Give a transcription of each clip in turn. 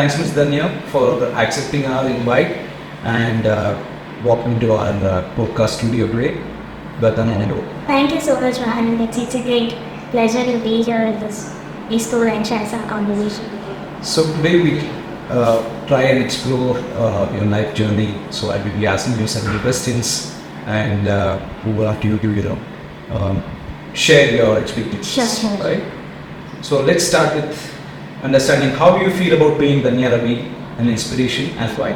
thanks, Ms. Dhanya, for accepting our invite and walking to our podcast studio today. Thank you so much, Rahan. It's a great pleasure to be here in this BSchool and share some conversation. So today we try and explore your life journey. So I will be asking you several questions, and we will have you to share your experiences. Sure. Right. So let's start with understanding how you feel about being Dhanya Ravi, an inspiration, and why.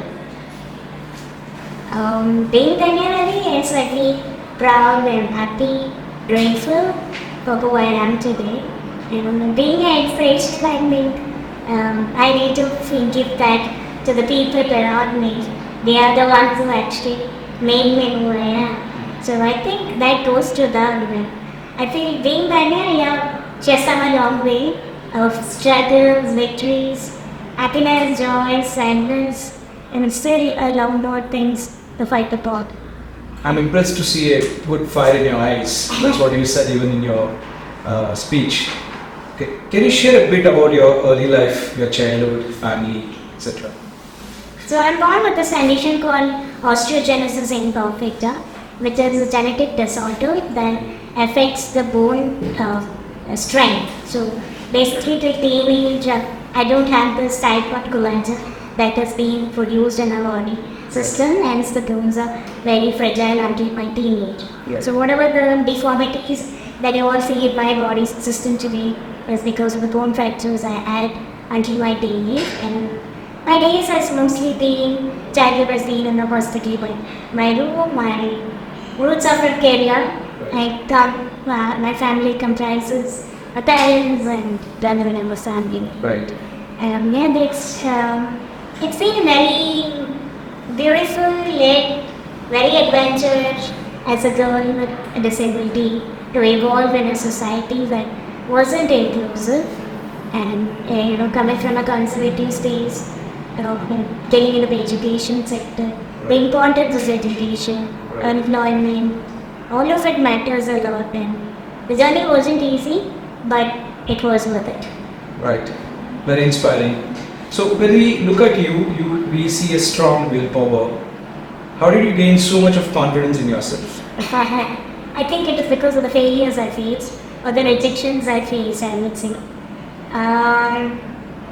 Being Dhanya Ravi is really proud and happy, grateful for who I am today. Being an inspiration like me, I need to give that to the people around me. They are the ones who actually made me who I am. So I think that goes to them. I feel being Dhanya, she has come a long way of struggles, victories, happiness, joy, sadness, and still a lot more things to fight about. I'm impressed to see a good fire in your eyes. That's what you said even in your speech. Okay. Can you share a bit about your early life, your childhood, family, etc.? So I'm born with this condition called osteogenesis imperfecta, which is a genetic disorder that affects the bone strength. So basically the teenage, I don't have this type of collagen that is being produced in our body system, hence the bones are very fragile until my teenage. Yes. So whatever the deformities that you all see in my body system today is because of the bone fractures I had until my teenage. And my days has mostly been, childhood has been in the hospital, but my roots of my career, my family comprises my parents and brother and my family. Right. It's been very beautiful yet very adventurous as a girl with a disability to evolve in a society that wasn't inclusive, and coming from a conservative space, getting into the education sector, the importance of education, employment, all of it matters a lot, and the journey wasn't easy, but it was worth it. Right. Very inspiring. So when we look at you, we see a strong willpower. How did you gain so much of confidence in yourself? I think it is because of the failures I faced or the rejections I faced, I would say. I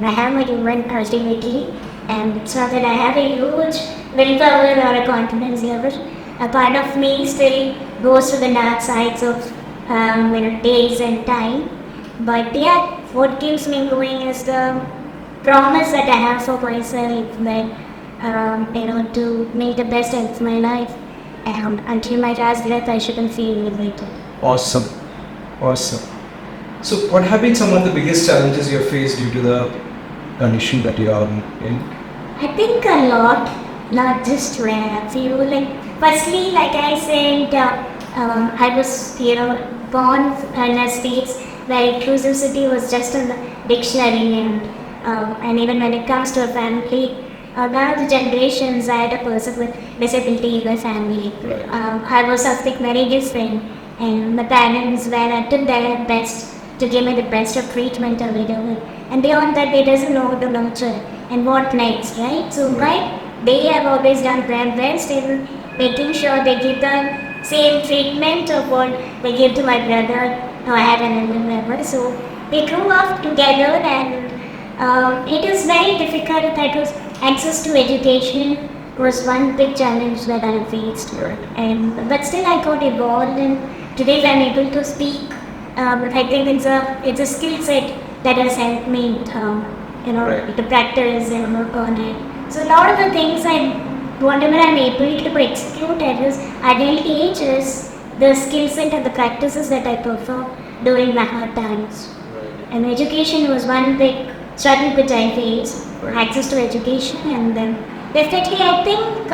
have a human ultimately, and it's not that I have a huge willpower or a confidence level. A part of me still goes to the dark sides of days and time. But yeah, what keeps me going is the promise that I have for myself that to make the best of my life, and until my last breath I shouldn't feel liberated. Awesome. So what have been some of the biggest challenges you have faced due to the condition that you are in? I think a lot, not just where I feel firstly, like I said, I was born in a state where inclusivity was just in the dictionary, and even when it comes to a family, now the generations, I had a person with disability in my family. Right. I was something very different, and my parents were at their best to give me the best of treatment available. And beyond that, they doesn't know the nurture and what next, right? So, they have always done their best in making sure they give the same treatment of what they give to my brother, who I had an elder brother. So, they grew up together, and it is very difficult. That was access to education was one big challenge that I faced. Right. But still I got evolved, and today I'm able to speak. I think it's a skill set that has helped me, Right. to practice and work on it. So a lot of the things whatever I'm able to execute at this adult age is the skill set and the practices that I perform during my hard times. Right. And education was one big struggle which I faced, Right. access to education, and then definitely I think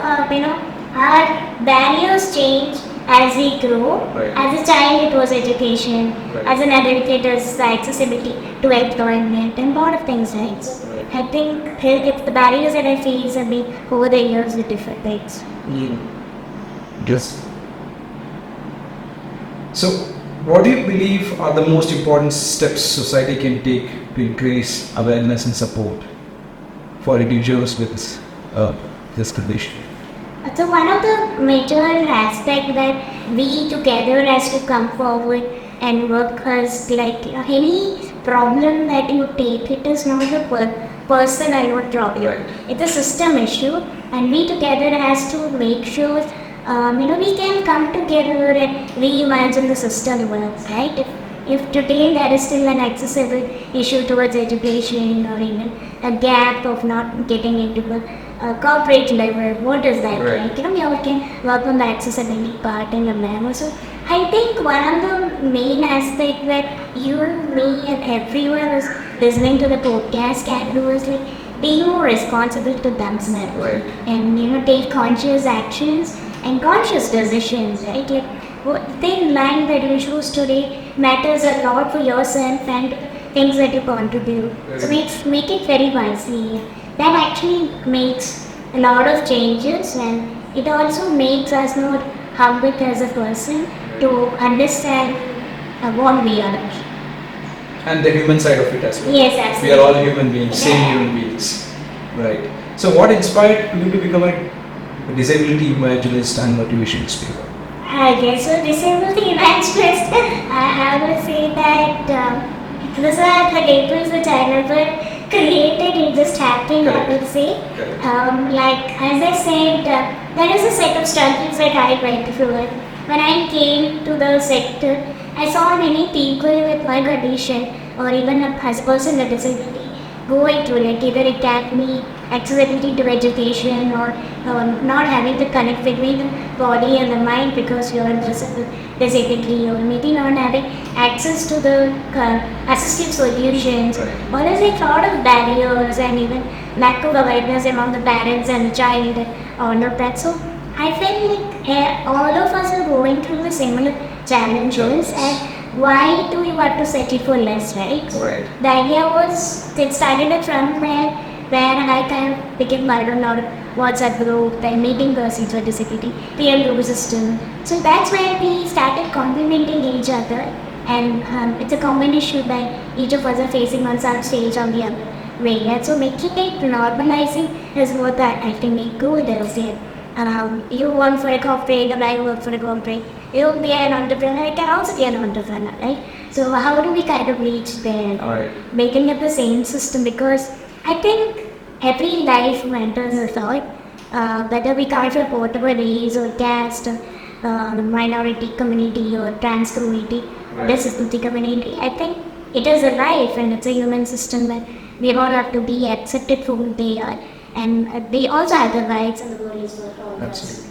our barriers change as we grow. Right. As a child it was education, Right. as an adult it is the accessibility to employment and a lot of things, right? Right. I think if the barriers that I face have been over the years with different things. Yes. So, what do you believe are the most important steps society can take to increase awareness and support? for individuals with this condition? So one of the major aspects that we together has to come forward and work as like any problem that you take, it is not a personal problem. Right. It's a system issue, and we together has to make sure we can come together and reimagine the system works, right? If today there is still an accessible issue towards education or even a gap of not getting into the corporate level, what is that, Right. like? We all can work on the accessibility part in the memo. So I think one of the main aspects that you, me and everyone is listening to the podcast can do is like being more responsible to themselves, Right. and take conscious actions and conscious decisions, right? Like what thin line that you choose today matters a lot for yourself and things that you contribute. So make it very wisely. That actually makes a lot of changes, and it also makes us more humble as a person to understand what we are. And the human side of it as well. Yes, We absolutely. are all human beings, same human beings. Right. So what inspired you to become a disability evangelist and motivation speaker? I guess so. Disability evangelist. I would say that this was the labels which I never created. It just happened. I would say. Correct. Like as I said, there is a set of struggles that I went through. When I came to the sector, I saw many people with my condition or even as a person with disability going through it. Either it can be accessibility to education or not having to connect between the body and the mind because you're disability, or maybe not having access to the assistive solutions. Right. Or there's a lot of barriers and even lack of awareness among the parents and the child on that. So I feel like all of us are going through the similar challenges, and why do we want to settle for less, right? Right. The idea was, it started from where I kind of became viral on WhatsApp group, then meeting persons with disability, peer group system. So that's where we started complimenting each other, and it's a common issue that each of us are facing on some stage or the other way. And so making it normalizing is what I think make good as it. You work for a corporate and I work for a corporate. You'll be an entrepreneur, I can also be an entrepreneur, right? So how do we kind of reach there? Alright. Making it the same system, because I think every life matters a lot. Whether we come from whatever race or caste, minority community or trans community, Right. disability community, I think it is a life and it's a human system that we all have to be accepted for who they are. And they also have the rights and the worries for all of us. Absolutely.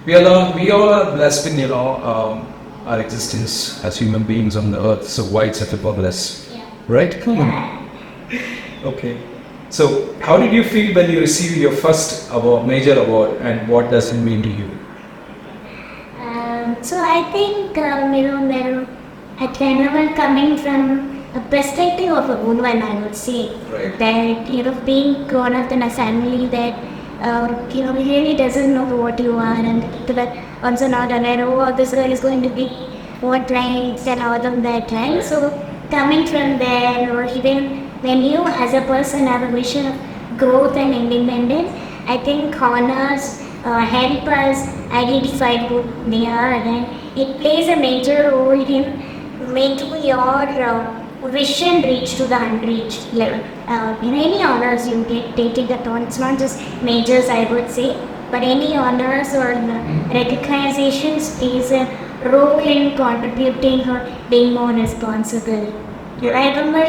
We all are blessed in our existence as human beings on the earth. So why it's such a bless, Yeah. right? Come on. Okay. So how did you feel when you received your first award, major award, and what does it mean to you? So I think at Karmaveer coming from a perspective of a woman, I would say Right. that being grown up in a family that really doesn't know what you are, and that also not aware, oh, this girl is going to be what rights and all of that, right? So coming from there, or even when you as a person have a vision of growth and independence, I think honors help us identify who they are, and it plays a major role in making your vision reach to the unreached level. Any honors you get, taking that on, it's not just majors, I would say, but any honors or recognitions plays a role in contributing or being more responsible. Yeah. I remember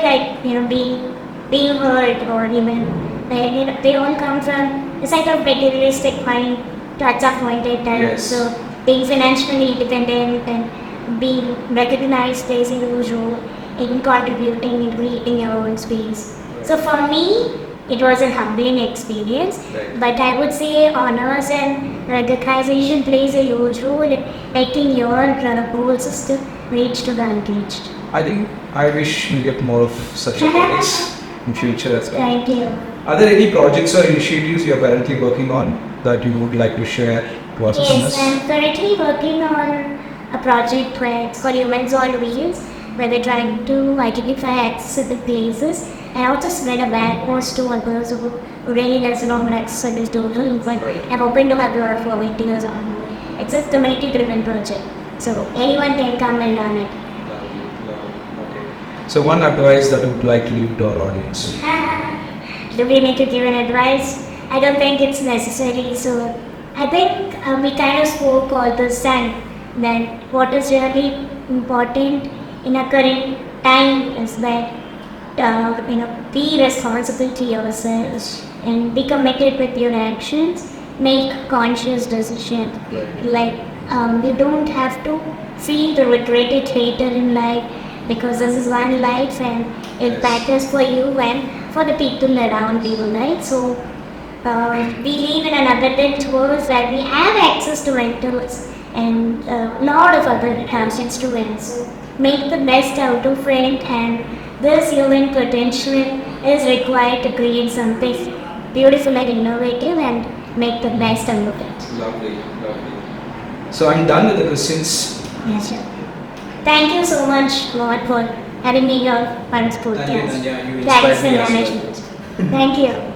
being heard, or even they all come from a side of materialistic mind to at some point in time. Yes. So being financially independent and being recognized plays a huge role in contributing in creating your own space. So for me, it was a humbling experience, Right. but I would say honors and recognition plays a huge role in making your whole system reach to the unreached. I wish you get more of such awards in future as well. Thank you. Are there any projects or initiatives you are currently working on that you would like to share to us? Yes, I'm currently working on a project where it's called Humans on Wheels, where they're trying to identify accessible places I also spread a bad post to one person who really doesn't know what exercise is doing, but I'm hoping to have your volunteers on. It's a community-driven project, so anyone can come and run it. So one advice that I would like to give to our audience. Do we need to give an advice? I don't think it's necessary. So I think we kind of spoke all this time that what is really important in our current time is that be responsible to yourselves and be committed with your actions. Make conscious decisions. Like you don't have to feel the regret later in life, because this is one life and it matters for you and for the people around you, right? So we live in an abundant world where we have access to mentors and a lot of other enhanced instruments. So make the best out of it, and this human potential is required to create something beautiful and innovative and make the best out of it. Lovely, lovely. So I'm done with the questions. Yes, sir. Thank you so much, Lord, for having me here on this podcast. Thank you, Dhanya. You Thanks inspired me and as well. management. Thank you.